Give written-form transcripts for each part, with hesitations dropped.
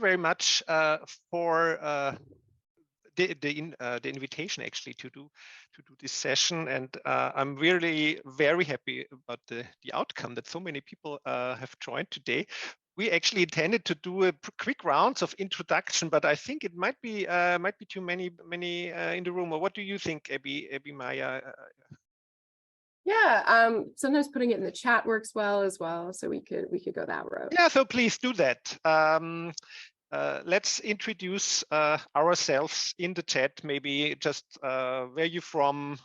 very much for the invitation actually to do this session, and I'm really very happy about the outcome that so many people have joined today. We actually intended to do a quick rounds of introduction, but I think it might be too many in the room. Or what do you think, Abby, Maya? Yeah, sometimes putting it in the chat works well as well, so we could go that route. Yeah, so please do that. Let's introduce ourselves in the chat. Maybe just where you from,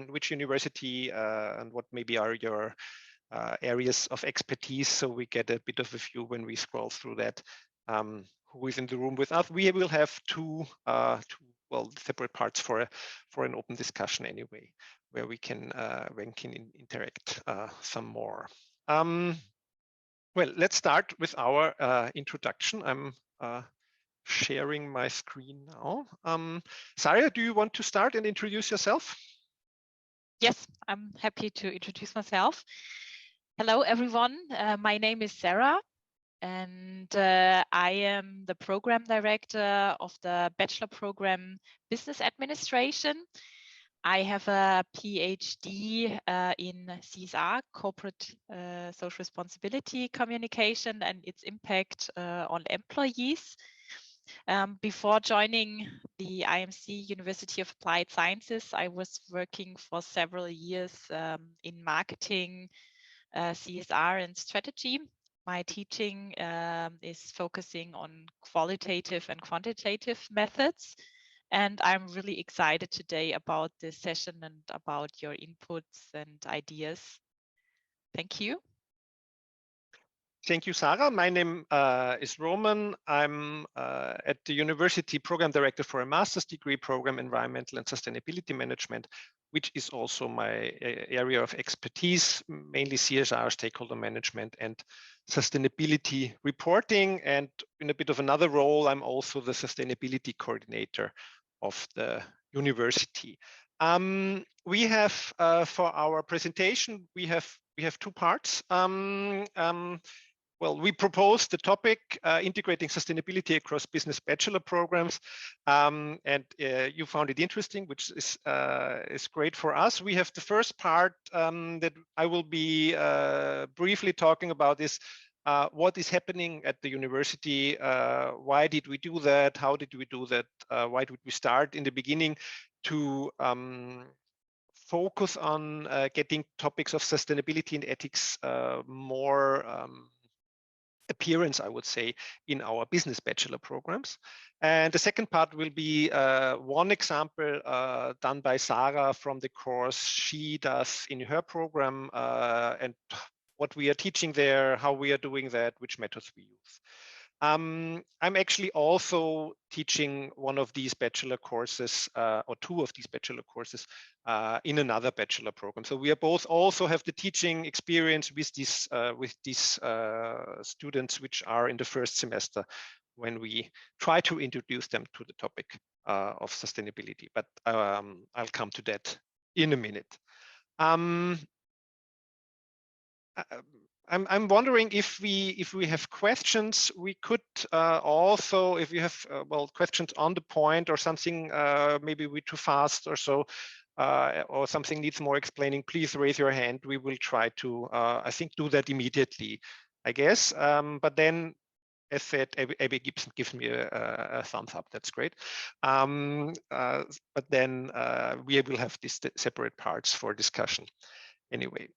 which university, and what maybe are your areas of expertise, so we get a bit of a view when we scroll through that. Who is in the room with us? We will have two separate parts for an open discussion anyway, where we can interact some more. Well, let's start with our introduction. I'm sharing my screen now. Sarah, do you want to start and introduce yourself? Yes, I'm happy to introduce myself. Hello, everyone. My name is Sarah, and I am the program director of the Bachelor program Business Administration. I have a PhD in CSR, Corporate Social Responsibility Communication, and its impact on employees. Before joining the IMC University of Applied Sciences, I was working for several years in marketing, CSR and strategy. My teaching is focusing on qualitative and quantitative methods. And I'm really excited today about this session and about your inputs and ideas. Thank you. Thank you, Sarah. My name is Roman. I'm at the university program director for a master's degree program, Environmental and Sustainability Management, which is also my area of expertise, mainly CSR, stakeholder management, and sustainability reporting. And in a bit of another role, I'm also the sustainability coordinator of the university. We have for our presentation, we have two parts. Well, we proposed the topic, integrating sustainability across business bachelor programs, and you found it interesting, which is great for us. We have the first part that I will be briefly talking about is what is happening at the university, why did we do that, how did we do that, why did we start in the beginning to focus on getting topics of sustainability and ethics more appearance, I would say, in our business bachelor programs. And the second part will be one example done by Sarah from the course she does in her program, and what we are teaching there, how we are doing that, which methods we use. I'm actually also teaching one of these bachelor courses, or two of these bachelor courses, in another bachelor program. So we are both also have the teaching experience with these students, which are in the first semester, when we try to introduce them to the topic of sustainability. But I'll come to that in a minute. I'm wondering if we have questions. We could also, if you have questions on the point or something, maybe we're too fast or so, or something needs more explaining, please raise your hand. We will try to, I think, do that immediately, I guess. But then, as said, Abby Gibson gives me a thumbs up. That's great. But then we will have these separate parts for discussion. Anyway.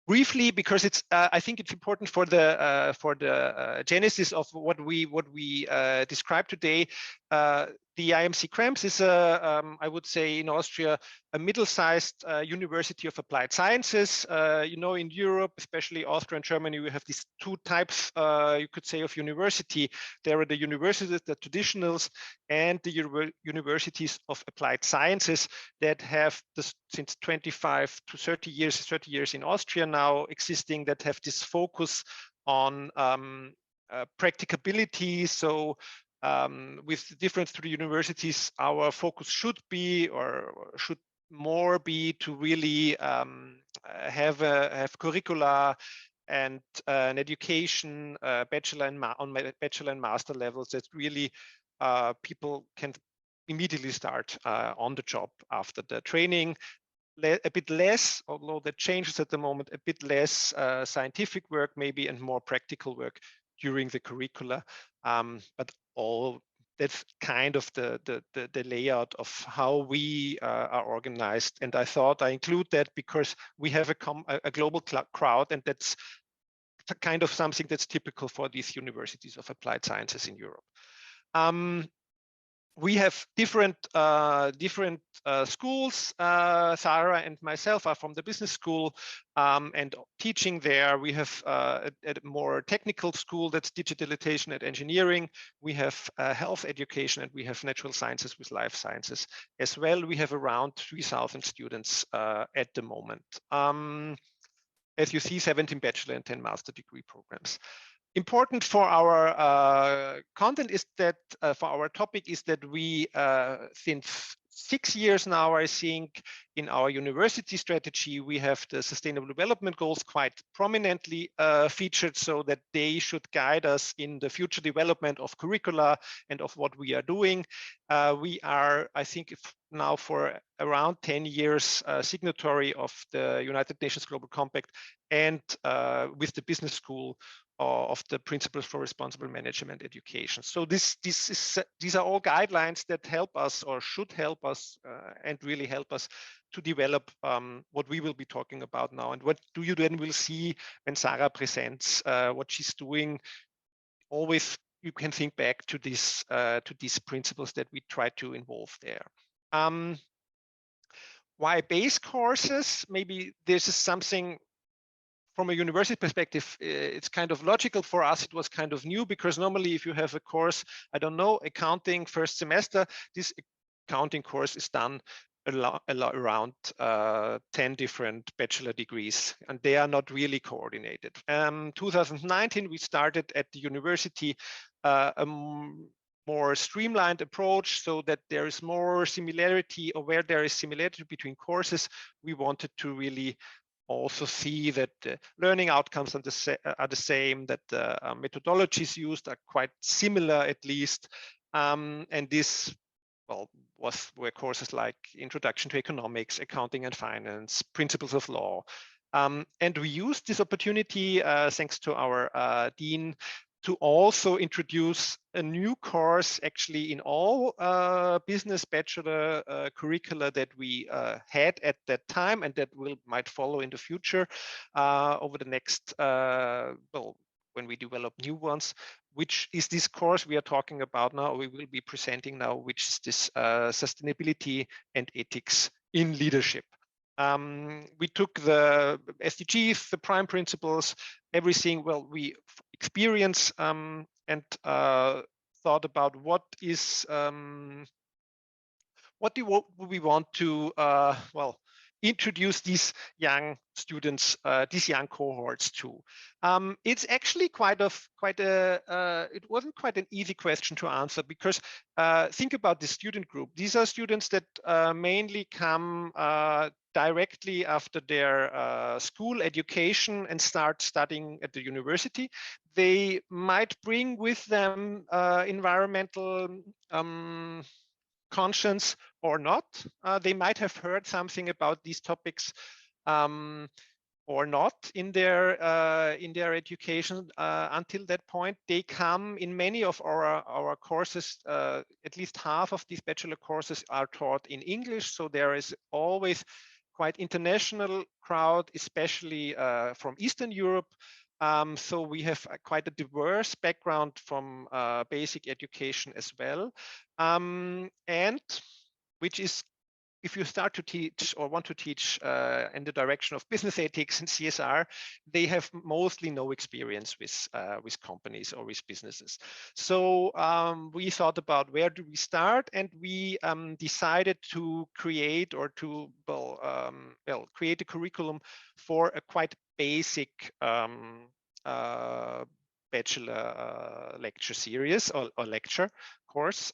Briefly, because it's, I think it's important for the genesis of what we describe today. The IMC Krems is I would say in Austria, a middle-sized university of applied sciences. You know, in Europe, especially Austria and Germany, we have these two types, you could say, of university. There are the universities, the traditionals, and the universities of applied sciences that have this, since 25 to 30 years in Austria now existing, that have this focus on practicability. So with the difference to the universities, our focus should be, or should more be, to really have curricula and an education, bachelor and master levels that really people can immediately start on the job after the training. A bit less, although that changes at the moment, a bit less scientific work maybe and more practical work during the curricula. But all that's kind of the layout of how we are organized. And I thought I include that because we have a global crowd, and that's kind of something that's typical for these universities of applied sciences in Europe. We have different schools. Sarah and myself are from the business school and teaching there. We have a more technical school that's digitalization and engineering. We have health education, and we have natural sciences with life sciences as well. We have around 3,000 students at the moment. As you see, 17 bachelor and 10 master degree programs. Important for our content is that, for our topic is that we, since 6 years now, I think, in our university strategy, we have the Sustainable Development Goals quite prominently featured, so that they should guide us in the future development of curricula and of what we are doing. We are, I think, now for around 10 years signatory of the United Nations Global Compact, and with the business school of the Principles for Responsible Management Education. So these are all guidelines that help us, or should help us, and really help us to develop what we will be talking about now. And what do you then will see when Sarah presents what she's doing. Always you can think back to these principles that we try to involve there. Why base courses? Maybe this is something from a university perspective, it's kind of logical. For us, it was kind of new, because normally if you have a course, I don't know, accounting first semester, this accounting course is done around 10 different bachelor degrees, and they are not really coordinated. 2019, we started at the university a more streamlined approach, so that there is more similarity, or where there is similarity between courses, we wanted to really also see that the learning outcomes are the same, that the methodologies used are quite similar, at least. And this, well, were courses like Introduction to Economics, Accounting and Finance, Principles of Law. And we used this opportunity, thanks to our dean, to also introduce a new course, actually, in all business bachelor curricula that we had at that time, and that might follow in the future over the next, well, when we develop new ones, which is this course we are talking about now, we will be presenting now, which is this Sustainability and Ethics in Leadership. We took the SDGs, the prime principles, everything, well, we experience and thought about what do we want to, well, introduce these young students, these young cohorts to. It's actually it wasn't quite an easy question to answer, because think about the student group. These are students that mainly come directly after their school education and start studying at the university. They might bring with them environmental conscience or not. They might have heard something about these topics or not in their education until that point. They come in many of our courses. At least half of these bachelor courses are taught in English, so there is always quite international crowd, especially from Eastern Europe. So we have quite a diverse background from basic education as well. And which is, if you start to teach or want to teach in the direction of business ethics and CSR, they have mostly no experience with companies or with businesses. So we thought about where do we start, and we decided to create or to create a curriculum for a quite basic bachelor lecture series or lecture course,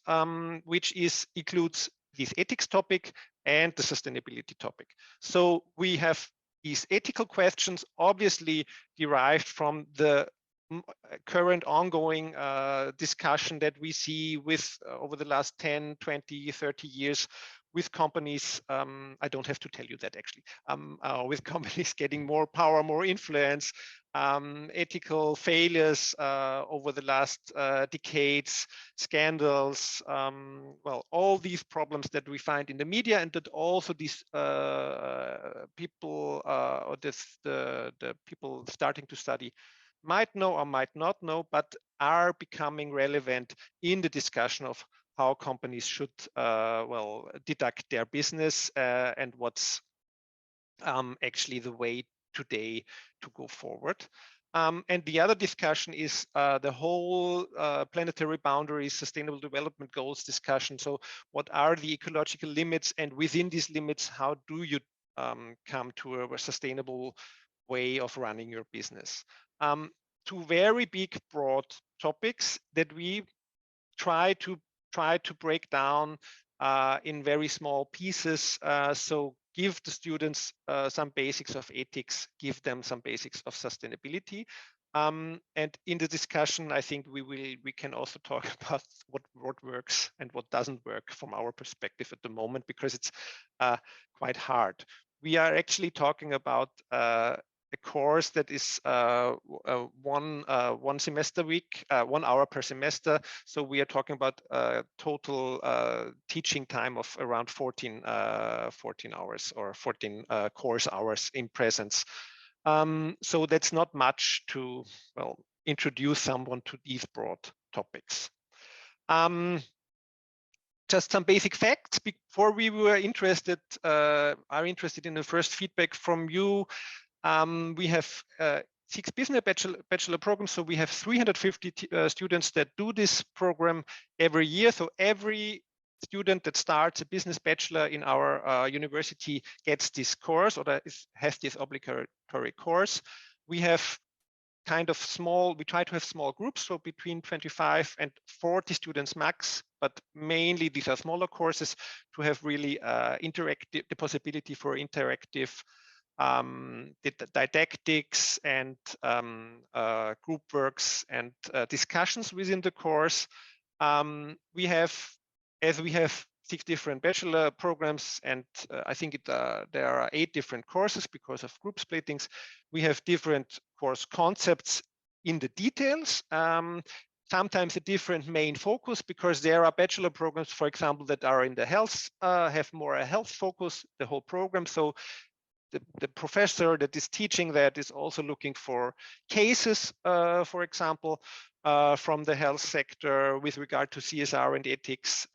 which includes this ethics topic and the sustainability topic. So we have these ethical questions obviously derived from the current ongoing discussion that we see with over the last 10, 20, 30 years with companies, I don't have to tell you that actually, with companies getting more power, more influence, ethical failures over the last decades, scandals, well, all these problems that we find in the media, and that also these people or the people starting to study might know or might not know, but are becoming relevant in the discussion of how companies should well deduct their business and what's actually the way today to go forward. And the other discussion is the whole planetary boundaries, sustainable development goals discussion. So what are the ecological limits, and within these limits, how do you come to a sustainable way of running your business? Two very big, broad topics that we try to break down in very small pieces. So give the students some basics of ethics, give them some basics of sustainability. And in the discussion, I think we can also talk about what works and what doesn't work from our perspective at the moment, because it's quite hard. We are actually talking about a course that is one semester week, 1 hour per semester. So we are talking about total teaching time of around 14 hours or 14 course hours in presence. So that's not much to, well, introduce someone to these broad topics. Just some basic facts before we were interested, are interested in the first feedback from you. We have 6 business bachelor programs, so we have 350 students that do this program every year. So every student that starts a business bachelor in our university gets this course, or has this obligatory course. We have kind of small, we try to have small groups, so between 25 and 40 students max, but mainly these are smaller courses to have really the possibility for interactive didactics and group works and discussions within the course. We have 6 different bachelor programs, and I think there are 8 different courses because of group splittings. We have different course concepts in the details. Sometimes a different main focus, because there are bachelor programs, for example, that are in the health, have more a health focus, the whole program. So the professor that is teaching that is also looking for cases, for example, from the health sector with regard to CSR and ethics.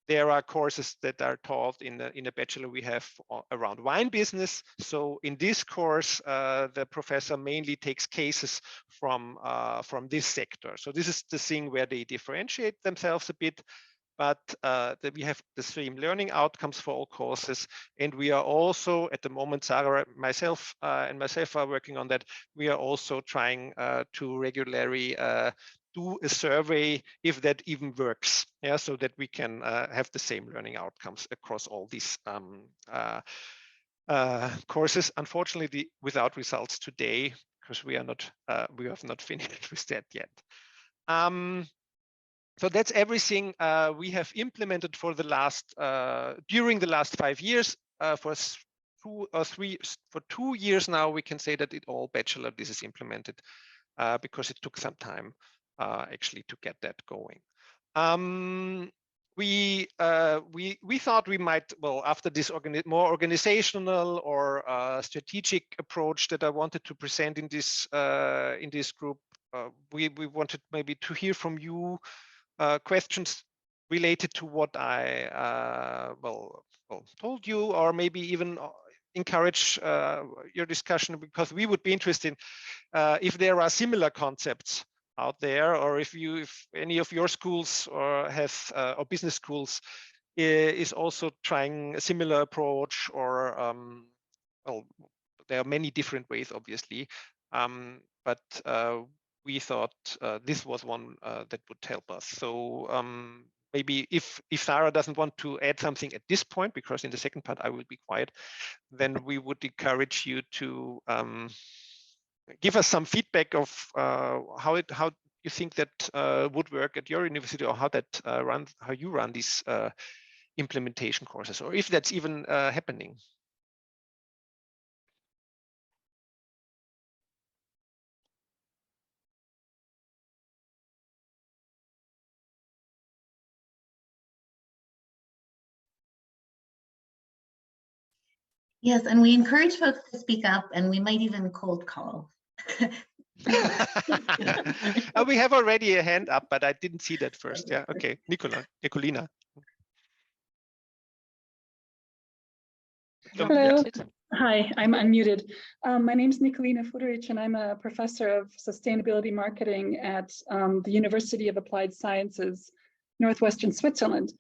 There are courses that are taught in a bachelor we have around wine business. So in this course, the professor mainly takes cases from this sector. So this is the thing where they differentiate themselves a bit. But we have the same learning outcomes for all courses. And we are also, at the moment, Sarah, myself, and myself are working on that. We are also trying to regularly do a survey if that even works, yeah, so that we can have the same learning outcomes across all these courses. Unfortunately, without results today, because we have not finished with that yet. So that's everything we have implemented for the last during the last 5 years. For 2 years now, we can say that all bachelor this is implemented because it took some time actually to get that going. We thought we might, well, after this more organizational or strategic approach that I wanted to present in this group, we wanted maybe to hear from you questions related to what I told you, or maybe even encourage your discussion, because we would be interested if there are similar concepts out there, or if any of your schools or has or business schools is also trying a similar approach, or well, there are many different ways, obviously, but we thought this was one that would help us. So maybe if Sarah doesn't want to add something at this point, because in the second part I will be quiet, then we would encourage you to give us some feedback of how you think that would work at your university, or how you run these implementation courses, or if that's even happening. Yes, and we encourage folks to speak up, and we might even cold call. We have already a hand up, but I didn't see that first. Yeah, okay, Nicolina. Hello. Hi, I'm unmuted. My name is Nicolina Fuderic, and I'm a professor of sustainability marketing at the University of Applied Sciences, Northwestern Switzerland.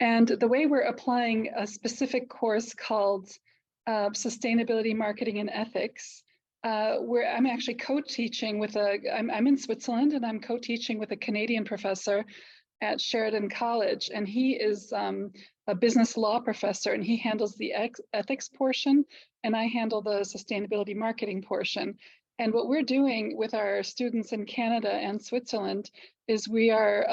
And the way we're applying a specific course called Sustainability Marketing and Ethics, where I'm actually co-teaching with I'm in Switzerland, and I'm co-teaching with a Canadian professor at Sheridan College, and he is a business law professor, and he handles the ethics portion, and I handle the sustainability marketing portion. And what we're doing with our students in Canada and Switzerland is we are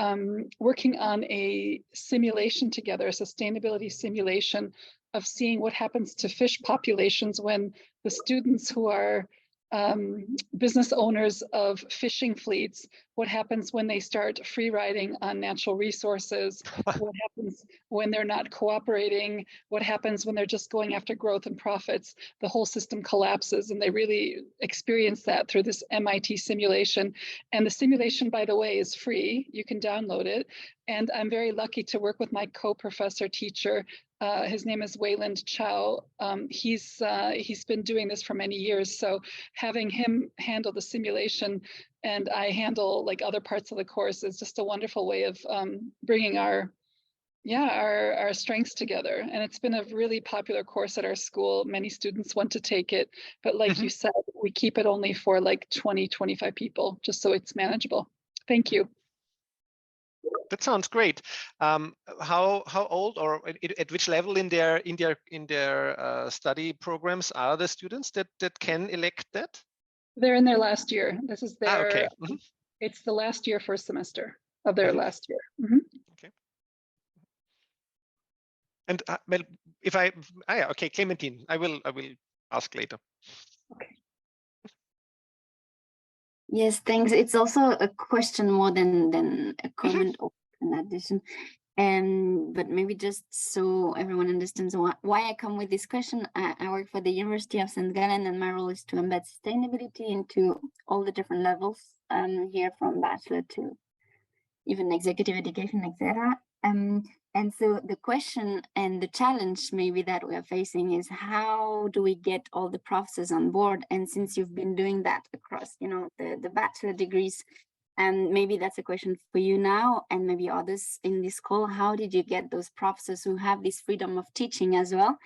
working on a simulation together, a sustainability simulation of seeing what happens to fish populations when the students who are business owners of fishing fleets, what happens when they start free riding on natural resources, what happens when they're not cooperating, what happens when they're just going after growth and profits. The whole system collapses, and they really experience that through this MIT simulation. And the simulation, by the way, is free. You can download it. And I'm very lucky to work with my co-professor teacher. His name is Wayland Chow. He's been doing this for many years. So having him handle the simulation and I handle like other parts of the course is just a wonderful way of bringing our strengths together. And it's been a really popular course at our school. Many students want to take it, but like you said, we keep it only for like 20, 25 people, just so it's manageable. Thank you. That sounds great. How old, or at which level in their study programs are the students that can elect that? They're in their last year. This is their. Okay. It's the last year, first semester of their last year. Okay. And well, if okay, Clementine, I will ask later. Okay. Yes, thanks. It's also a question more than a comment or an addition. But maybe just so everyone understands why I come with this question. I work for the University of St. Gallen, and my role is to embed sustainability into all the different levels here, from bachelor to even executive education, etc. And so the question and the challenge maybe that we are facing is, how do we get all the professors on board? And since you've been doing that across, the bachelor degrees, and maybe that's a question for you now, and maybe others in this call, how did you get those professors who have this freedom of teaching as well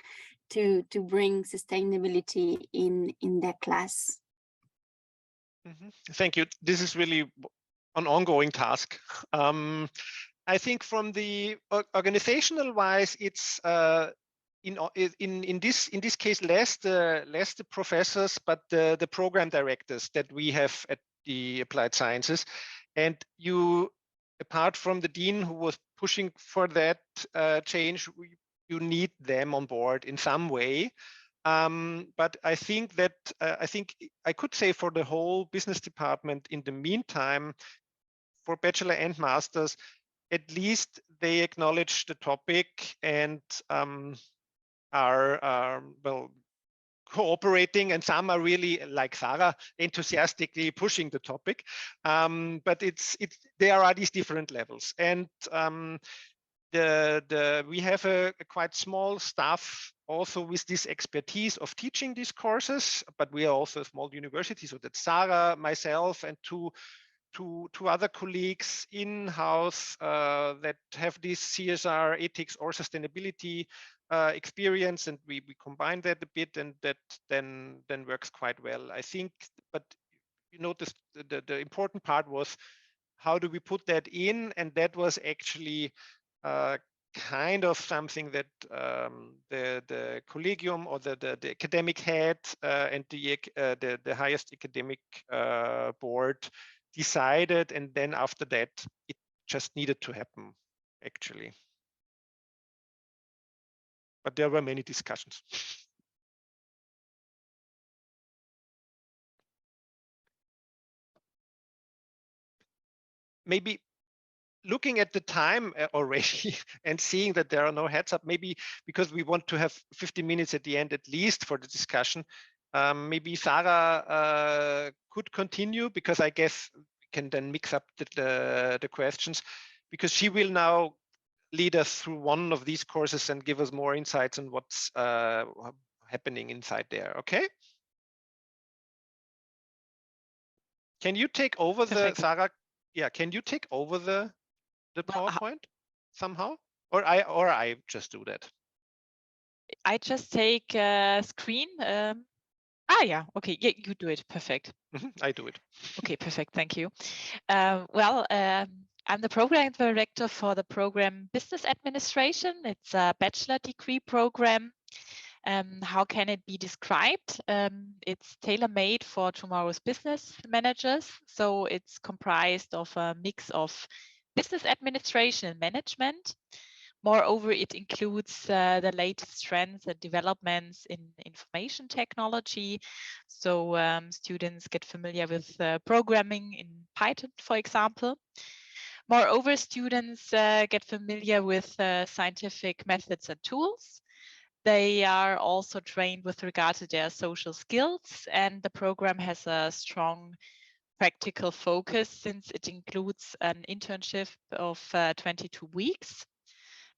to bring sustainability in their class? Thank you. This is really an ongoing task. I think from the organizational wise, it's in this case less the professors, but the program directors that we have at the Applied Sciences. And you, apart from the dean who was pushing for that change, you need them on board in some way. But I think that I could say for the whole business department, in the meantime, for bachelor and masters, at least they acknowledge the topic and are well cooperating, and some are really, like Sarah, enthusiastically pushing the topic. But there are these different levels, and we have a quite small staff also with this expertise of teaching these courses, but we are also a small university, so that's Sarah, myself, and two other colleagues in-house that have this CSR, ethics, or sustainability experience, and we combine that a bit, and that then works quite well, I think. But you notice the important part was, how do we put that in? And that was actually kind of something that the collegium or the academic head and the highest academic board decided, and then after that it just needed to happen actually. But there were many discussions. Maybe looking at the time already and seeing that there are no heads up, maybe because we want to have 50 minutes at the end at least for the discussion, maybe Sarah could continue, because I guess we can then mix up the questions, because she will now lead us through one of these courses and give us more insights on what's happening inside there. Okay? Can you take over Perfect. Sarah? Yeah, can you take over the PowerPoint somehow? Or I just do that? I just take screen. Yeah, okay, yeah, you do it. Perfect. I do it. Okay, perfect. Thank you. I'm the program director for the program Business Administration. It's a bachelor degree program. How can it be described? It's tailor-made for tomorrow's business managers. So it's comprised of a mix of business administration and management. Moreover, it includes the latest trends and developments in information technology. So students get familiar with programming in Python, for example. Moreover, students get familiar with scientific methods and tools. They are also trained with regard to their social skills, and the program has a strong practical focus since it includes an internship of 22 weeks.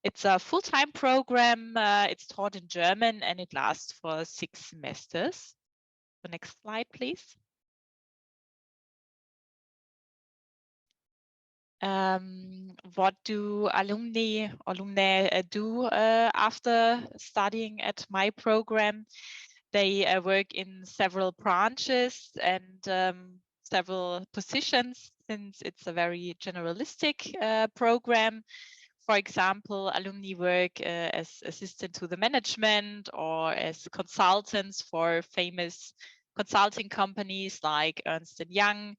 It's a full-time program. It's taught in German and it lasts for 6 semesters. The next slide, please. What do alumni do after studying at my program? They work in several branches and several positions, since it's a very generalistic program. For example, alumni work as assistant to the management or as consultants for famous consulting companies like Ernst & Young,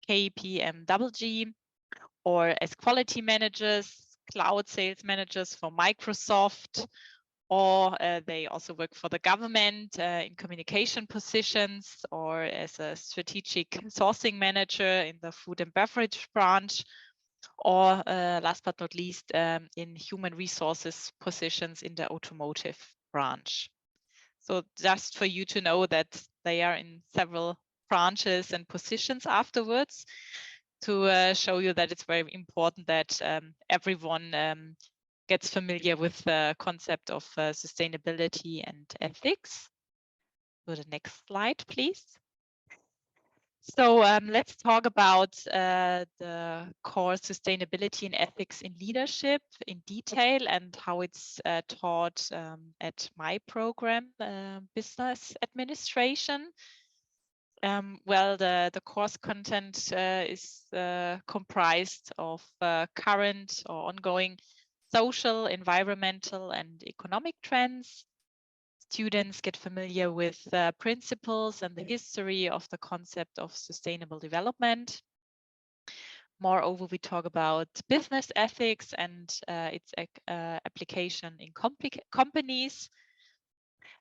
KPMG, or as quality managers, cloud sales managers for Microsoft, or they also work for the government in communication positions, or as a strategic sourcing manager in the food and beverage branch, or last but not least, in human resources positions in the automotive branch. So just for you to know that they are in several branches and positions afterwards, to show you that it's very important that everyone gets familiar with the concept of sustainability and ethics. So the next slide, please. So let's talk about the core sustainability and ethics in leadership in detail and how it's taught at my program, Business Administration. Well, the course content is comprised of current or ongoing social, environmental, and economic trends. Students get familiar with the principles and the history of the concept of sustainable development. Moreover, we talk about business ethics and its application in companies.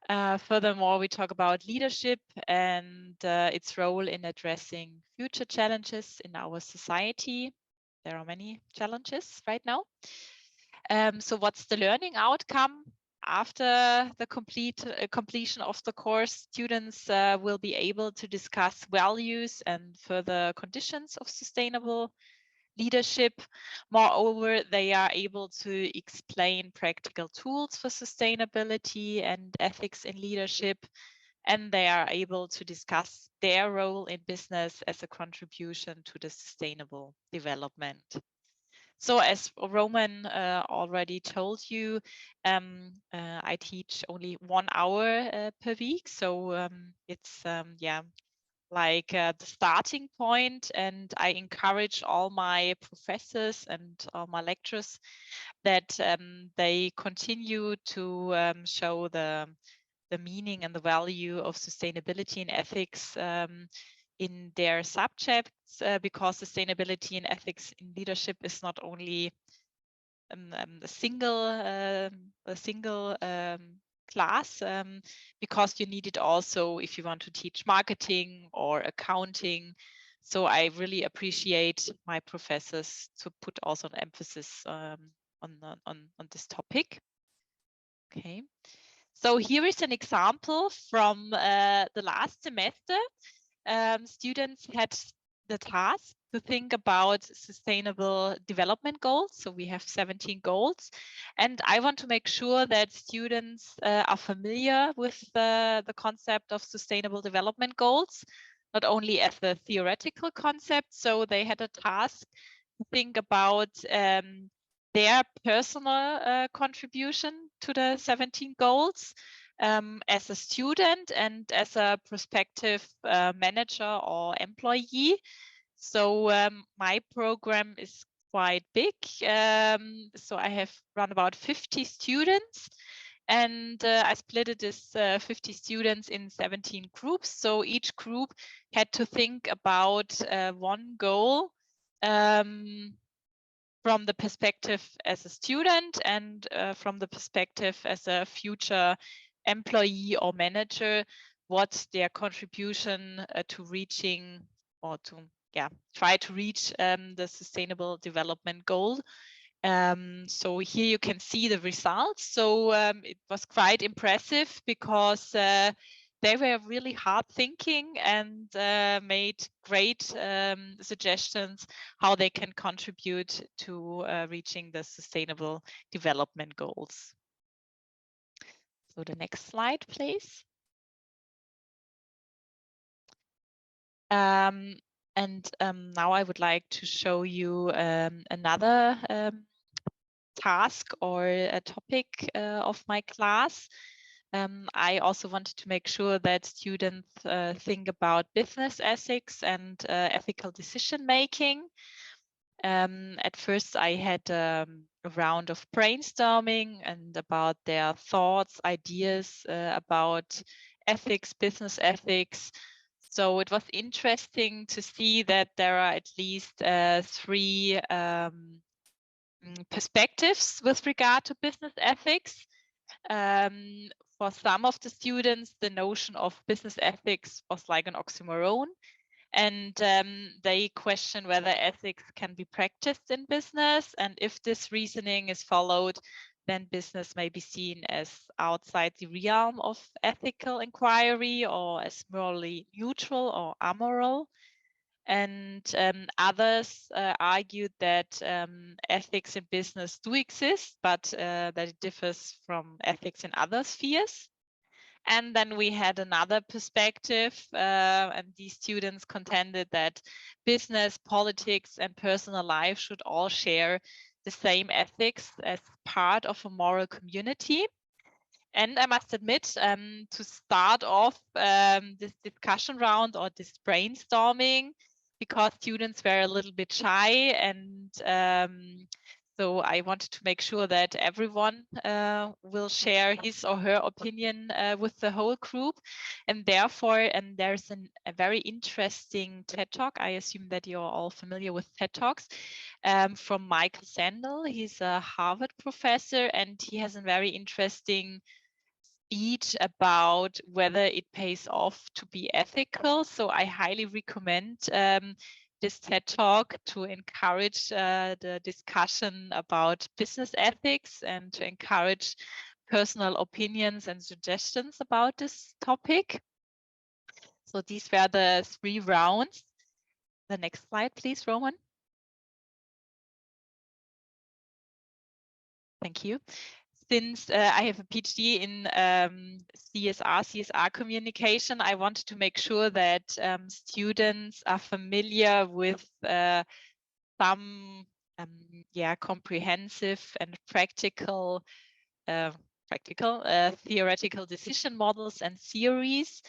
Furthermore, we talk about leadership and its role in addressing future challenges in our society. There are many challenges right now. So what's the learning outcome? After the completion of the course, students will be able to discuss values and further conditions of sustainable leadership. Moreover, they are able to explain practical tools for sustainability and ethics in leadership, and they are able to discuss their role in business as a contribution to the sustainable development. So as Roman already told you, I teach only 1 hour per week. So it's like the starting point, and I encourage all my professors and all my lecturers that they continue to show the meaning and the value of sustainability and ethics in their subjects, because sustainability and ethics in leadership is not only a single class, because you need it also if you want to teach marketing or accounting. So I really appreciate my professors to put also an emphasis on this topic. Okay, so here is an example from the last semester. Students had the task to think about sustainable development goals. So we have 17 goals, and I want to make sure that students are familiar with the concept of sustainable development goals, not only as a theoretical concept. So they had a task to think about their personal contribution to the 17 goals, as a student and as a prospective manager or employee. So my program is quite big. So I have around about 50 students, and I split it as 50 students in 17 groups. So each group had to think about one goal from the perspective as a student and from the perspective as a future employee or manager, what their contribution to reaching or to try to reach the sustainable development goal. So here you can see the results. So it was quite impressive because they were really hard thinking and made great suggestions how they can contribute to reaching the sustainable development goals. So the next slide, please. And now I would like to show you another task or a topic of my class. I also wanted to make sure that students think about business ethics and ethical decision making. At first, I had a round of brainstorming and about their thoughts, ideas about ethics, business ethics. So it was interesting to see that there are at least 3 perspectives with regard to business ethics. For some of the students, the notion of business ethics was like an oxymoron, and they question whether ethics can be practiced in business, and if this reasoning is followed, then business may be seen as outside the realm of ethical inquiry or as morally neutral or amoral. And others argued that ethics in business do exist, but that it differs from ethics in other spheres. And then we had another perspective, and these students contended that business, politics, and personal life should all share the same ethics as part of a moral community. And I must admit, to start off this discussion round or this brainstorming, because students were a little bit shy, and so I wanted to make sure that everyone will share his or her opinion with the whole group. And therefore, there's a very interesting TED Talk. I assume that you're all familiar with TED Talks, from Michael Sandel. He's a Harvard professor, and he has a very interesting speech about whether it pays off to be ethical. So I highly recommend this TED Talk to encourage the discussion about business ethics and to encourage personal opinions and suggestions about this topic. So these were the 3 rounds. The next slide, please, Roman. Thank you. Since I have a PhD in CSR communication, I wanted to make sure that students are familiar with some comprehensive and practical theoretical decision models and theories.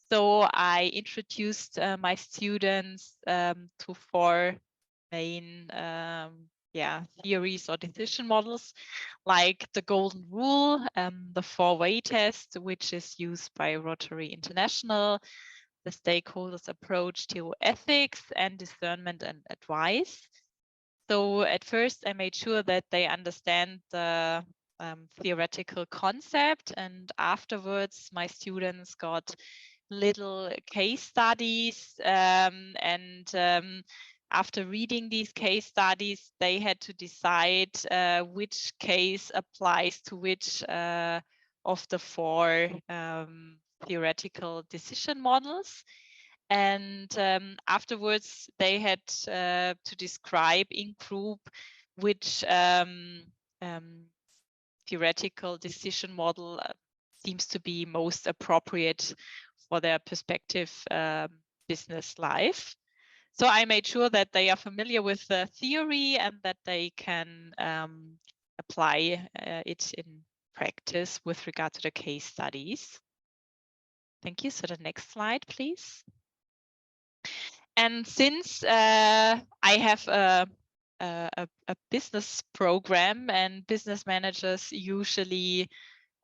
So I introduced my students to 4 main theories or decision models, like the golden rule, the 4-way test, which is used by Rotary International, the stakeholders approach to ethics and discernment and advice. So at first I made sure that they understand the theoretical concept, and afterwards my students got little case studies, after reading these case studies, they had to decide which case applies to which of the 4 theoretical decision models. And afterwards, they had to describe in group which theoretical decision model seems to be most appropriate for their perspective business life. So I made sure that they are familiar with the theory and that they can apply it in practice with regard to the case studies. Thank you. So the next slide, please. And since I have a business program, and business managers usually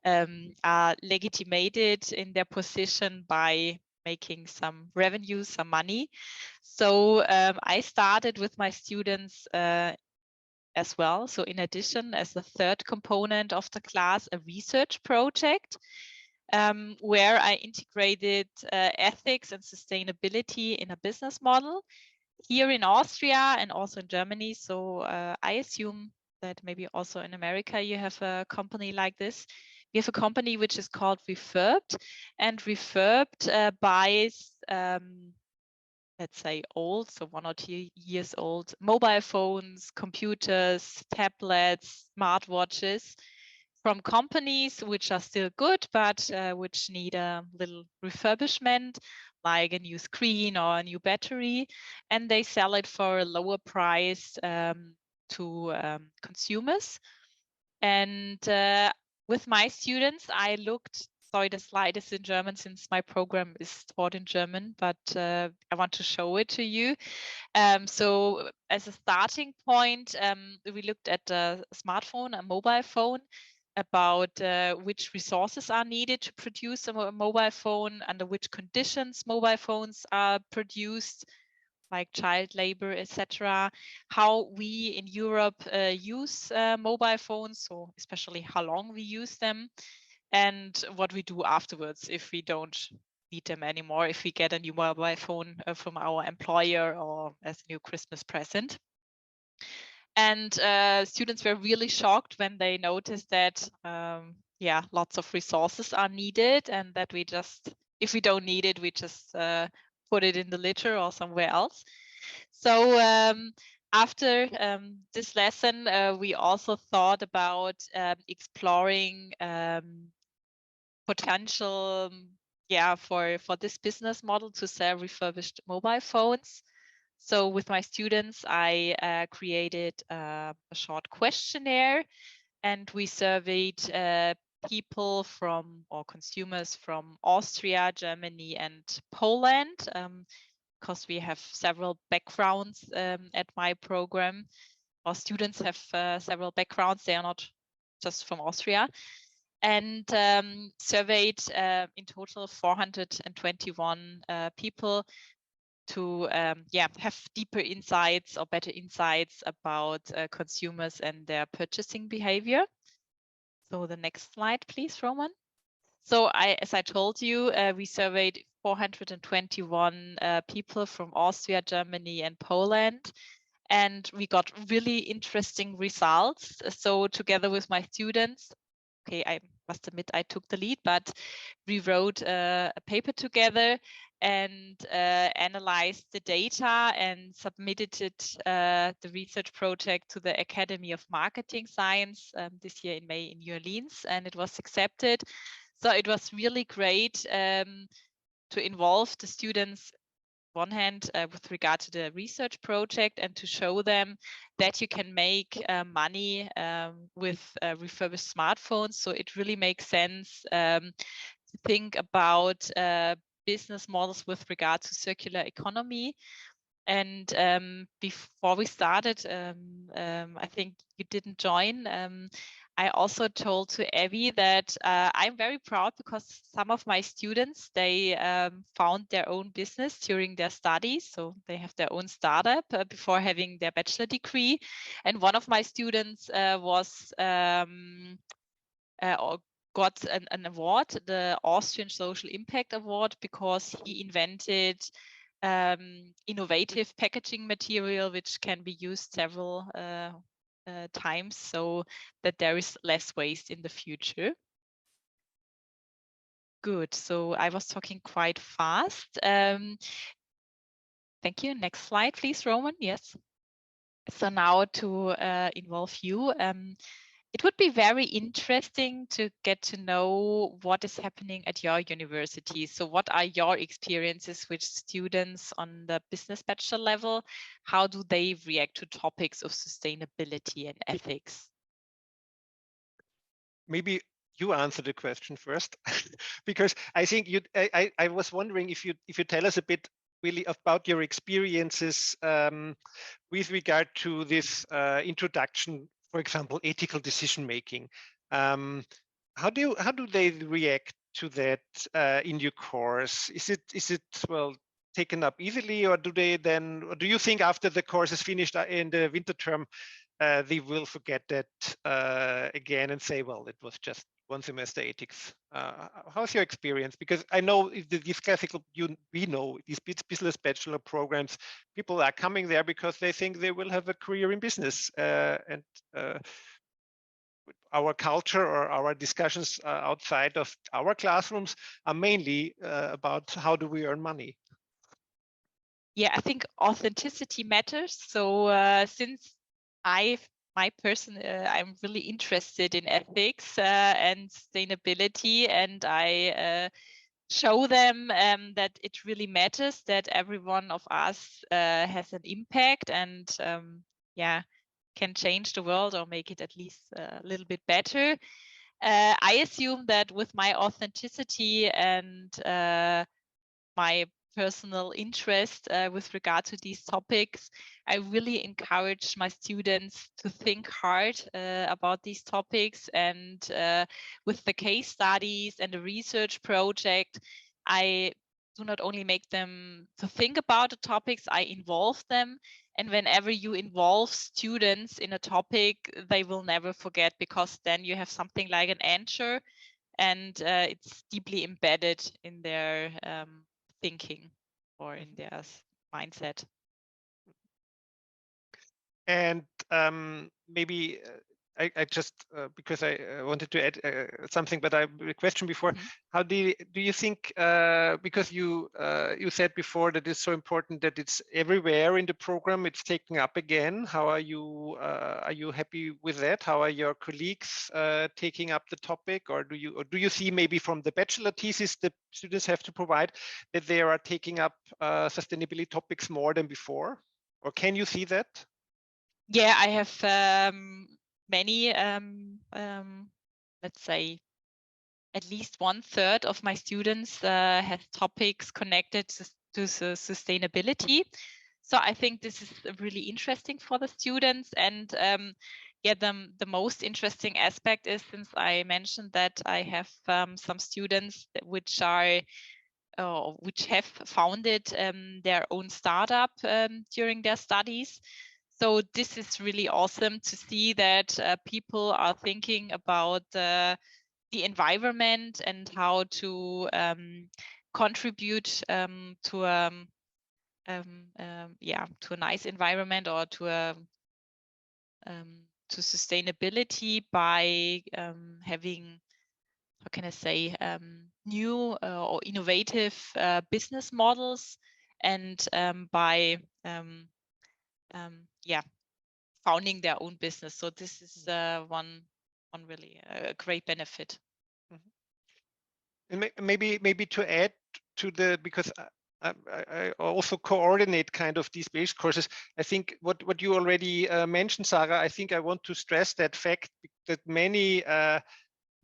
are legitimated in their position by making some revenue, some money. So I started with my students as well. So in addition, as the 3rd component of the class, a research project where I integrated ethics and sustainability in a business model here in Austria and also in Germany. So I assume that maybe also in America you have a company like this. We have a company which is called Refurbed, and Refurbed buys, let's say old, so 1 or 2 years old, mobile phones, computers, tablets, smartwatches from companies which are still good, but which need a little refurbishment, like a new screen or a new battery, and they sell it for a lower price to consumers. And with my students, I looked, sorry, the slide is in German since my program is taught in German, but I want to show it to you. So as a starting point, we looked at a smartphone, a mobile phone, about which resources are needed to produce a mobile phone, under which conditions mobile phones are produced, like child labor, etc. How we in Europe use mobile phones, so especially how long we use them, and what we do afterwards if we don't need them anymore, if we get a new mobile phone from our employer or as a new Christmas present. And students were really shocked when they noticed that, lots of resources are needed, and that we just, if we don't need it, we just put it in the litter or somewhere else. So after this lesson, we also thought about exploring potential, for this business model to sell refurbished mobile phones. So with my students, I created a short questionnaire, and we surveyed people from, or consumers from Austria, Germany, and Poland, because we have several backgrounds at my program. Our students have several backgrounds. They are not just from Austria. And surveyed in total 421 people to have deeper insights or better insights about consumers and their purchasing behavior. So the next slide, please, Roman. So as I told you, we surveyed 421 people from Austria, Germany, and Poland, and we got really interesting results. So together with my students, okay, I must admit I took the lead, but we wrote a paper together and analyzed the data and submitted it, the research project, to the Academy of Marketing Science this year in May in New Orleans, and it was accepted. So it was really great to involve the students one hand with regard to the research project, and to show them that you can make money with refurbished smartphones. So it really makes sense to think about business models with regard to circular economy. And before we started, I think you didn't join. I also told to Evie that I'm very proud because some of my students, they found their own business during their studies. So they have their own startup before having their bachelor degree. And one of my students got an award, the Austrian Social Impact Award, because he invented innovative packaging material which can be used several times so that there is less waste in the future. Good, so I was talking quite fast. Thank you. Next slide, please, Roman. Yes. So now to involve you. It would be very interesting to get to know what is happening at your university. So what are your experiences with students on the business bachelor level? How do they react to topics of sustainability and ethics? Maybe you answer the question first, because I think I was wondering if you tell us a bit really about your experiences with regard to this introduction, for example, ethical decision making. How do they react to that in your course? Is it well taken up easily, or do you think after the course is finished in the winter term they will forget that again and say, well, it was just one semester ethics? How's your experience? Because I know these classical, we know these business bachelor programs, people are coming there because they think they will have a career in business, and our culture or our discussions outside of our classrooms are mainly about how do we earn money. Yeah, I think authenticity matters. So since I'm really interested in ethics and sustainability, and I show them that it really matters that every one of us has an impact and yeah, can change the world or make it at least a little bit better. I assume that with my authenticity and my personal interest with regard to these topics, I really encourage my students to think hard about these topics. And with the case studies and the research project, I do not only make them to think about the topics, I involve them. And whenever you involve students in a topic, they will never forget, because then you have something like an answer, and it's deeply embedded in their thinking or in their mindset. And maybe I just because I wanted to add something, but I have a question before. Mm-hmm. How do you think? Because you said before that it's so important that it's everywhere in the program. It's taken up again. How are you? Are you happy with that? How are your colleagues taking up the topic, or do you see maybe from the bachelor thesis the students have to provide that they are taking up sustainability topics more than before, or can you see that? Yeah, I have many, let's say, at least 1/3 of my students have topics connected to sustainability. So I think this is really interesting for the students. And yeah, the most interesting aspect is, since I mentioned that I have some students which have founded their own startup during their studies. So this is really awesome to see that people are thinking about the environment and how to contribute to a nice environment, or to sustainability by having, how can I say, new or innovative business models, and by founding their own business. So this is one really great benefit. And maybe to add to the, because I also coordinate kind of these base courses. I think what you already mentioned, Sarah, I think I want to stress that fact that many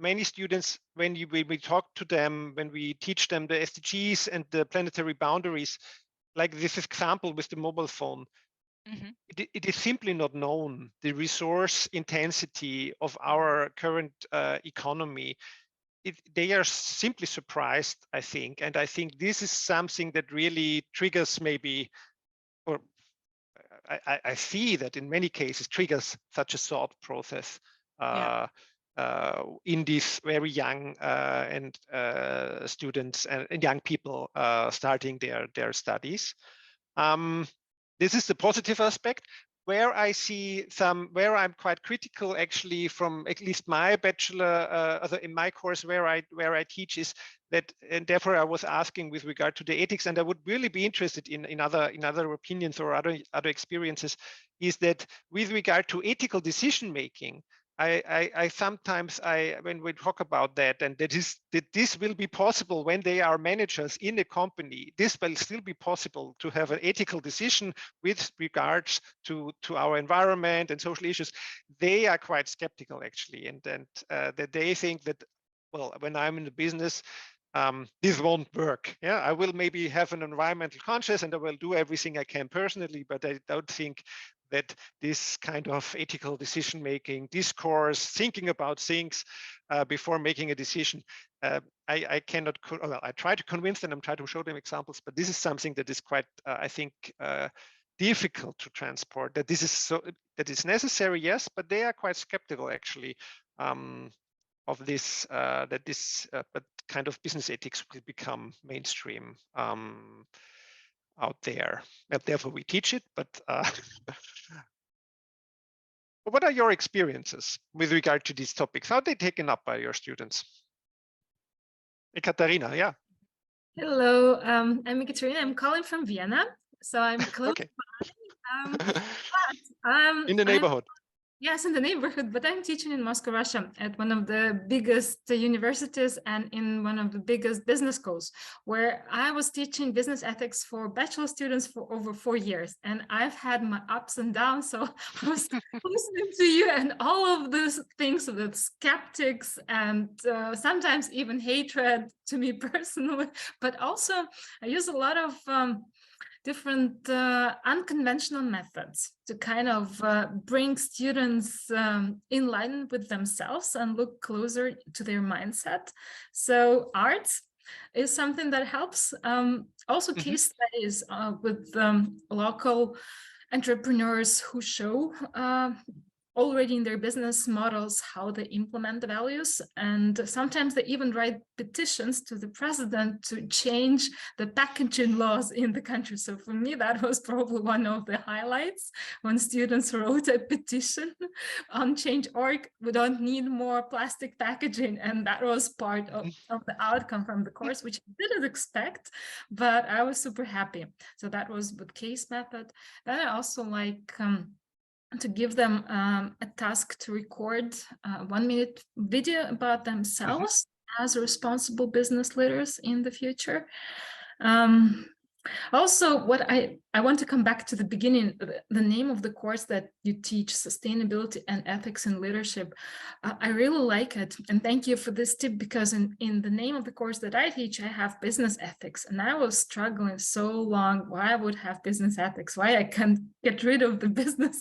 many students, when we talk to them, when we teach them the SDGs and the planetary boundaries, like this example with the mobile phone, it is simply not known, the resource intensity of our current economy. They are simply surprised, I think. And I think this is something that really triggers maybe, or I see that in many cases triggers such a thought process in these very young and students and young people starting their studies. This is the positive aspect. Where I see where I'm quite critical actually from at least my bachelor, in my course where I teach, is that, and therefore I was asking with regard to the ethics, and I would really be interested in other opinions or other experiences, is that with regard to ethical decision making, I sometimes when we talk about that, and that this will be possible when they are managers in a company, this will still be possible to have an ethical decision with regards to our environment and social issues. They are quite skeptical actually, and that they think that, well, when I'm in the business, this won't work. Yeah, I will maybe have an environmental conscious and I will do everything I can personally, but I don't think that this kind of ethical decision making, discourse, thinking about things before making a decision, I cannot, well, I try to convince them, I'm trying to show them examples, but this is something that is quite, I think, difficult to transport. That this is that is necessary, yes, but they are quite skeptical actually of this, but kind of business ethics will become mainstream out there. And therefore we teach it, but what are your experiences with regard to these topics? How are they taken up by your students? Ekaterina, yeah. Hello, I'm Ekaterina. I'm calling from Vienna, so I'm close Okay. by. In the neighborhood. Yes, in the neighborhood, but I'm teaching in Moscow, Russia, at one of the biggest universities and in one of the biggest business schools, where I was teaching business ethics for bachelor students for over 4 years. And I've had my ups and downs. So I was listening to you and all of these things with skeptics and sometimes even hatred to me personally. But also I use a lot of different unconventional methods to kind of bring students in line with themselves and look closer to their mindset. So art is something that helps. Also case studies with local entrepreneurs who show already in their business models how they implement the values, and sometimes they even write petitions to the president to change the packaging laws in the country. So for me, that was probably one of the highlights, when students wrote a petition on Change.org, we don't need more plastic packaging, and that was part of the outcome from the course, which I didn't expect, but I was super happy. So that was with case method. Then I also like to give them a task to record a 1-minute video about themselves as responsible business leaders in the future. Also, what I want to come back to the beginning, the name of the course that you teach, Sustainability and Ethics in Leadership. I really like it. And thank you for this tip, because in the name of the course that I teach, I have business ethics. And I was struggling so long why I would have business ethics, why I can't get rid of the business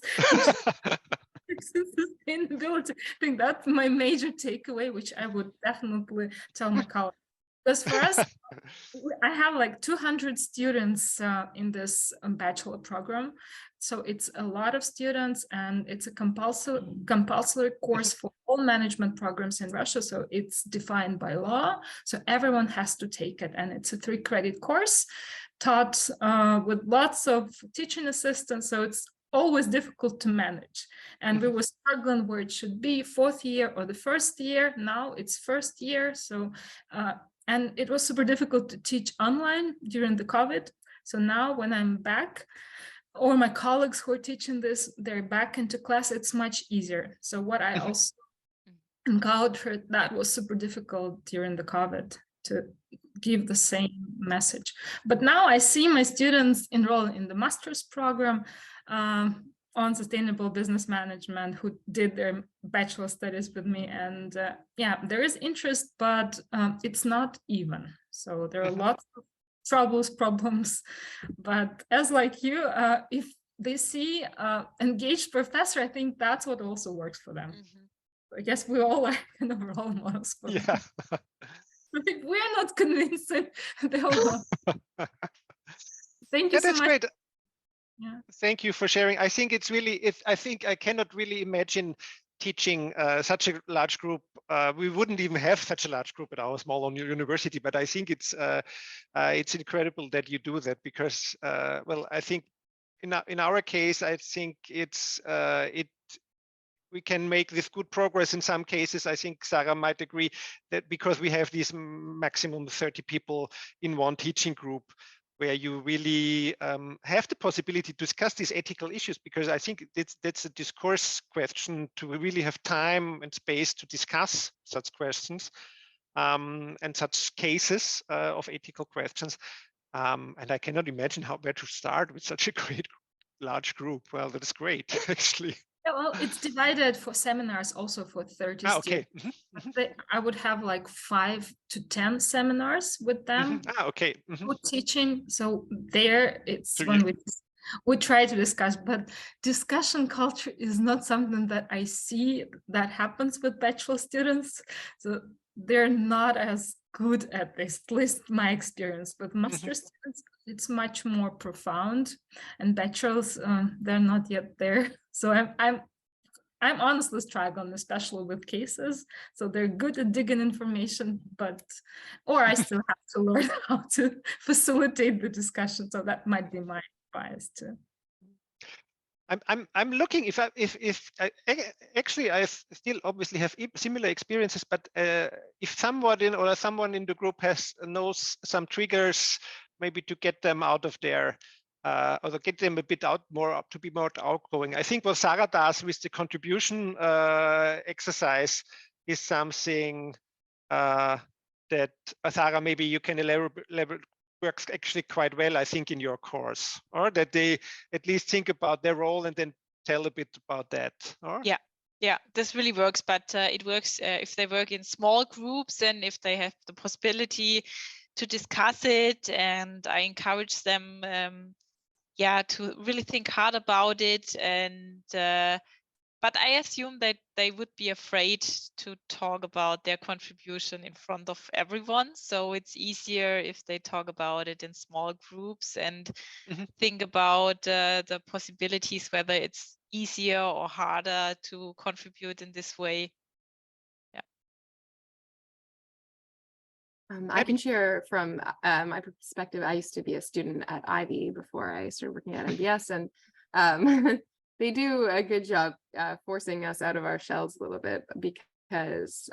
sustainability. I think that's my major takeaway, which I would definitely tell my colleagues. Because for us, I have like 200 students in this bachelor program. So it's a lot of students, and it's a compulsory course for all management programs in Russia. So it's defined by law. So everyone has to take it. And it's a 3-credit course taught with lots of teaching assistants. So it's always difficult to manage. And we were struggling where it should be, 4th year or the 1st year. Now it's 1st year. So and it was super difficult to teach online during the COVID. So now when I'm back, or my colleagues who are teaching this, they're back into class, it's much easier. So what I also encountered that was super difficult during the COVID to give the same message. But now I see my students enroll in the master's program. on sustainable business management who did their bachelor studies with me, and yeah, there is interest, but it's not even. So there are lots of troubles, problems, but as like you, if they see engaged professor, I think that's what also works for them. I guess we all are kind of role models for them. If we're not convinced, they'll not. Thank you so that's much. great. Yeah. Thank you for sharing. I think it's really, I think I cannot really imagine teaching such a large group. We wouldn't even have such a large group at our small university, but I think it's incredible that you do that, because, well, I think in our case, I think we can make this good progress in some cases. I think Sarah might agree that because we have these maximum 30 people in one teaching group, where you really have the possibility to discuss these ethical issues, because I think that's a discourse question, to really have time and space to discuss such questions and such cases of ethical questions. And I cannot imagine where to start with such a great large group. Well, that's great, actually. Yeah, well, it's divided for seminars also for 30 okay. students. I would have like 5 to 10 seminars with them. Okay. With teaching. So there it's when we try to discuss, but discussion culture is not something that I see that happens with bachelor students. So they're not as good at this, at least my experience. With master students, it's much more profound, and bachelors, they're not yet there. So I'm honestly struggling, especially with cases. So they're good at digging information, or I still have to learn how to facilitate the discussion. So that might be my bias too. I'm looking if actually I still obviously have similar experiences, but if someone in the group knows some triggers, maybe to get them out of their or to get them a bit to be more outgoing. I think what Sarah does with the contribution exercise is something that Sarah, maybe you can elaborate, works actually quite well, I think, in your course, or that they at least think about their role and then tell a bit about that. Or? Yeah, this really works, but it works if they work in small groups and if they have the possibility to discuss it, and I encourage them to really think hard about it. And but I assume that they would be afraid to talk about their contribution in front of everyone. So it's easier if they talk about it in small groups and think about the possibilities, whether it's easier or harder to contribute in this way. I can share from my perspective. I used to be a student at Ivy before I started working at MBS, and they do a good job forcing us out of our shells a little bit, because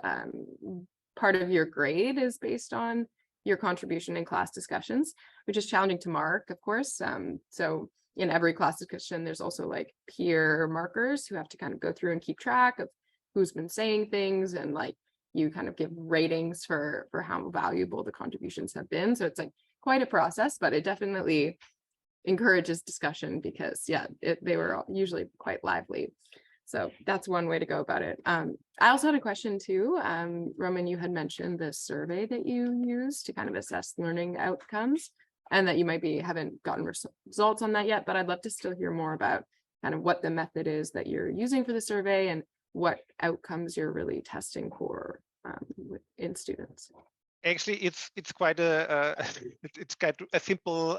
part of your grade is based on your contribution in class discussions, which is challenging to mark, of course. So in every class discussion, there's also like peer markers who have to kind of go through and keep track of who's been saying things, and like you kind of give ratings for how valuable the contributions have been. So it's like quite a process, but it definitely encourages discussion, because they were usually quite lively. So that's one way to go about it. I also had a question too. Roman, you had mentioned the survey that you use to kind of assess learning outcomes, and that you haven't gotten results on that yet, but I'd love to still hear more about kind of what the method is that you're using for the survey and what outcomes you're really testing for in students. Actually, it's quite a simple.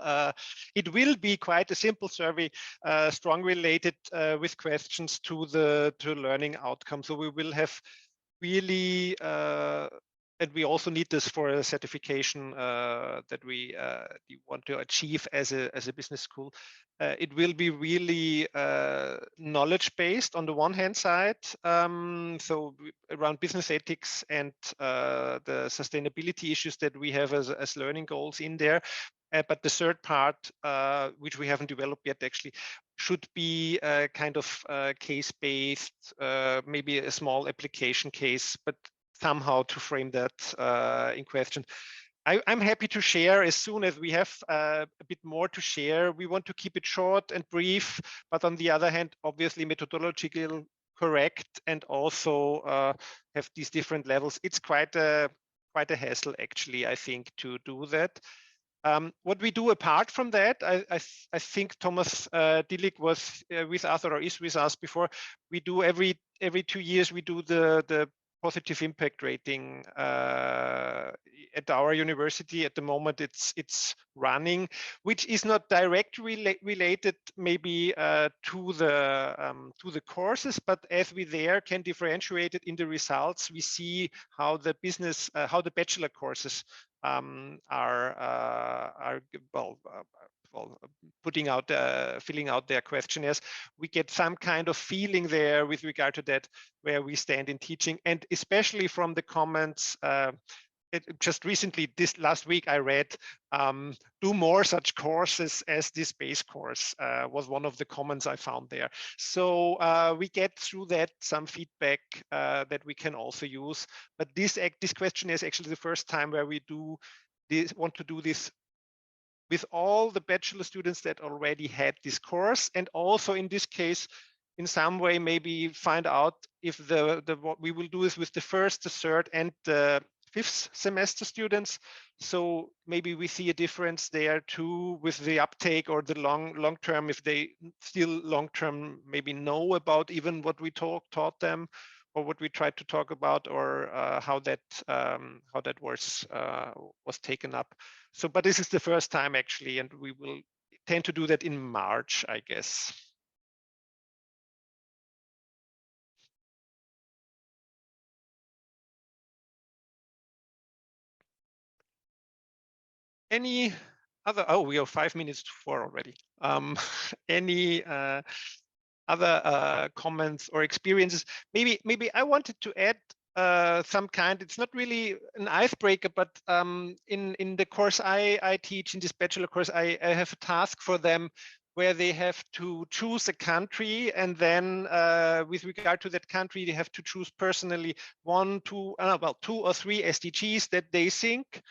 It will be quite a simple survey, strong related with questions to learning outcomes. So we will have really, and we also need this for a certification that we want to achieve as a business school. It will be really knowledge based on the one hand side, so around business ethics and the sustainability issues that we have as learning goals in there. But the third part, which we haven't developed yet, actually, should be kind of case-based, maybe a small application case, but somehow to frame that in question. I'm happy to share as soon as we have a bit more to share. We want to keep it short and brief, but on the other hand, obviously methodological correct, and also have these different levels. It's quite a hassle, actually, I think, to do that. What we do apart from that, I think Thomas Dillig was with us, or is with us before. We do every 2 years, we do the positive impact rating at our university. At the moment, it's running, which is not directly related maybe to the courses, but as we there can differentiate it in the results, we see how the business, how the bachelor courses are putting out, filling out their questionnaires. We get some kind of feeling there with regard to that, where we stand in teaching, and especially from the comments. Just recently, this last week, I read, do more such courses as this base course was one of the comments I found there. So we get through that some feedback that we can also use. But this question is actually the first time where we want to do this with all the bachelor students that already had this course, and also in this case, in some way, maybe find out if what we will do is with the first, the third, and the fifth semester students. So maybe we see a difference there too with the uptake, or the long term, if they still long term maybe know about even what we taught them, or what we tried to talk about, or how that was taken up. So, but this is the first time actually, and we will tend to do that in March, I guess. Any other? Oh, we are 5 minutes to 4 already. Any other comments or experiences? Maybe I wanted to add some kind. It's not really an icebreaker, but in the course I teach, in this bachelor course, I have a task for them where they have to choose a country, and then with regard to that country, they have to choose personally 2 or 3 SDGs that they think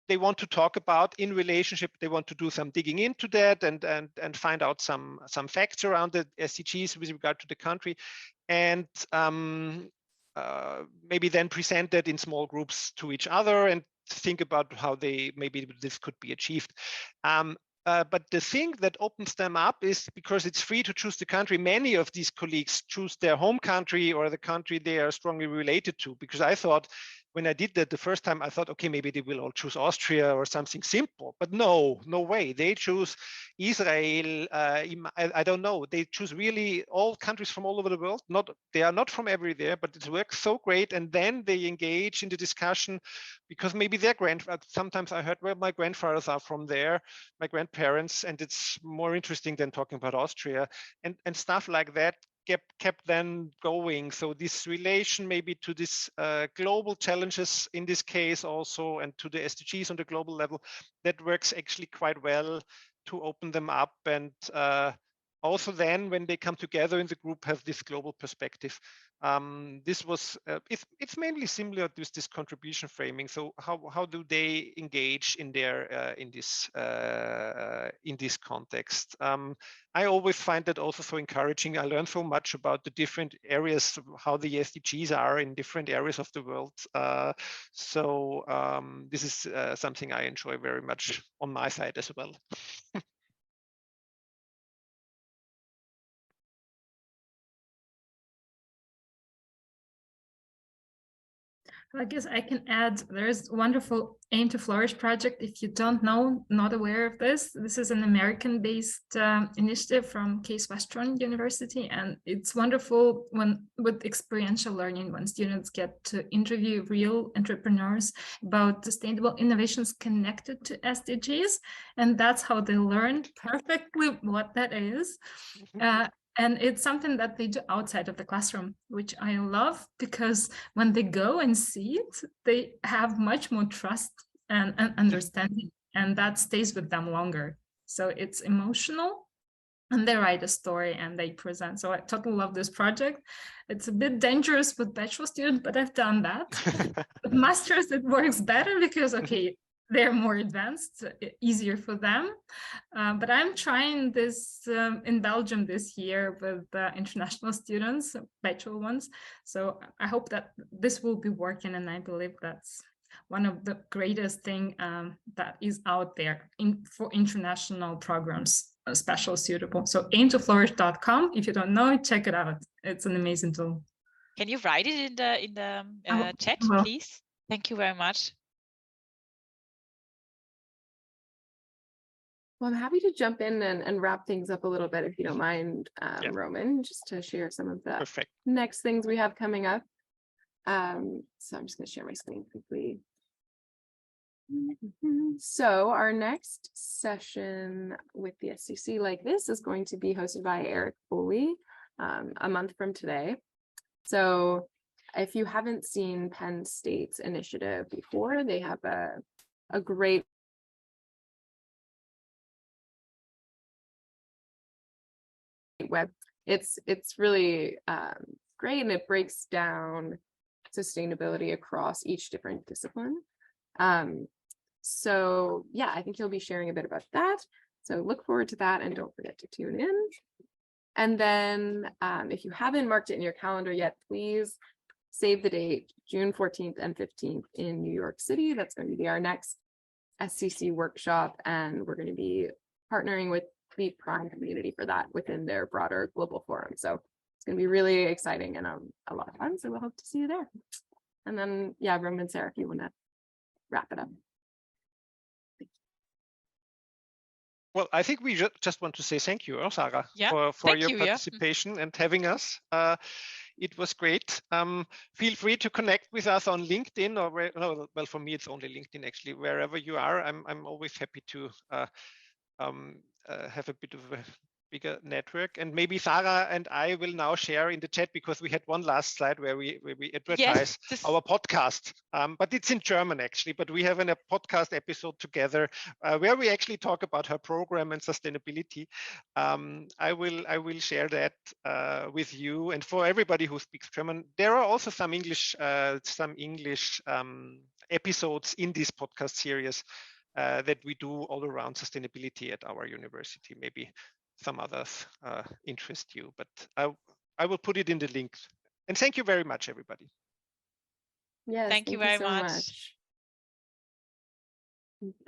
they want to talk about in relationship. They want to do some digging into that and find out some facts around the SDGs with regard to the country, and maybe then present that in small groups to each other and think about how maybe this could be achieved. But the thing that opens them up is, because it's free to choose the country, many of these colleagues choose their home country or the country they are strongly related to. Because I thought, when I did that the first time, I thought, okay, maybe they will all choose Austria or something simple. But no way. They choose Israel. I don't know. They choose really all countries from all over the world. They are not from everywhere, but it works so great. And then they engage in the discussion, because maybe their sometimes I heard, well, my grandfathers are from there, my grandparents, and it's more interesting than talking about Austria, and stuff like that kept then going. So this relation maybe to this global challenges in this case also, and to the SDGs on the global level, that works actually quite well to open them up, and also then when they come together in the group, have this global perspective. This was it's mainly similar to this contribution framing. So how do they engage in their in this context? I always find that also so encouraging. I learn so much about the different areas, how the SDGs are in different areas of the world. So this is something I enjoy very much on my side as well. I guess I can add, there's wonderful Aim to Flourish project. If you don't know, not aware of this, this is an American-based initiative from Case Western University, and it's wonderful with experiential learning, when students get to interview real entrepreneurs about sustainable innovations connected to SDGs, and that's how they learn perfectly what that is. And it's something that they do outside of the classroom, which I love, because when they go and see it, they have much more trust and understanding, and that stays with them longer. So it's emotional, and they write a story and they present. So I totally love this project. It's a bit dangerous with bachelor students, but I've done that. With masters, it works better, because, okay, they're more advanced, easier for them. But I'm trying this in Belgium this year with international students, bachelor ones. So I hope that this will be working, and I believe that's one of the greatest thing that is out there for international programs, special suitable. So aim2flourish.com. If you don't know it, check it out. It's an amazing tool. Can you write it in the chat, please? Thank you very much. Well, I'm happy to jump in and wrap things up a little bit, if you don't mind, Roman, just to share some of the next things we have coming up. So I'm just going to share my screen quickly. So our next session with the SCC like this is going to be hosted by Eric Foley a month from today. So if you haven't seen Penn State's initiative before, they have a great web. It's really great, and it breaks down sustainability across each different discipline. So yeah, I think he'll be sharing a bit about that. So look forward to that, and don't forget to tune in. And then if you haven't marked it in your calendar yet, please save the date, June 14th and 15th in New York City. That's going to be our next SCC workshop, and we're going to be partnering with the Prime community for that within their broader global forum. So it's going to be really exciting and a lot of fun. So we'll hope to see you there. And then, yeah, Roman and Sarah, if you want to wrap it up. Well, I think we just want to say thank you, Sarah, yeah, for your participation and having us. It was great. Feel free to connect with us on LinkedIn, or well, for me, it's only LinkedIn actually. Wherever you are, I'm always happy to have a bit of a bigger network. And maybe Sarah and I will now share in the chat, because we had one last slide where we advertise our podcast, but it's in German actually, but we have a podcast episode together where we actually talk about her program and sustainability. I will share that with you, and for everybody who speaks German. There are also some English episodes in this podcast series that we do all around sustainability at our university. Maybe some others interest you, but I will put it in the links. And thank you very much, everybody. Yes, thank you very much.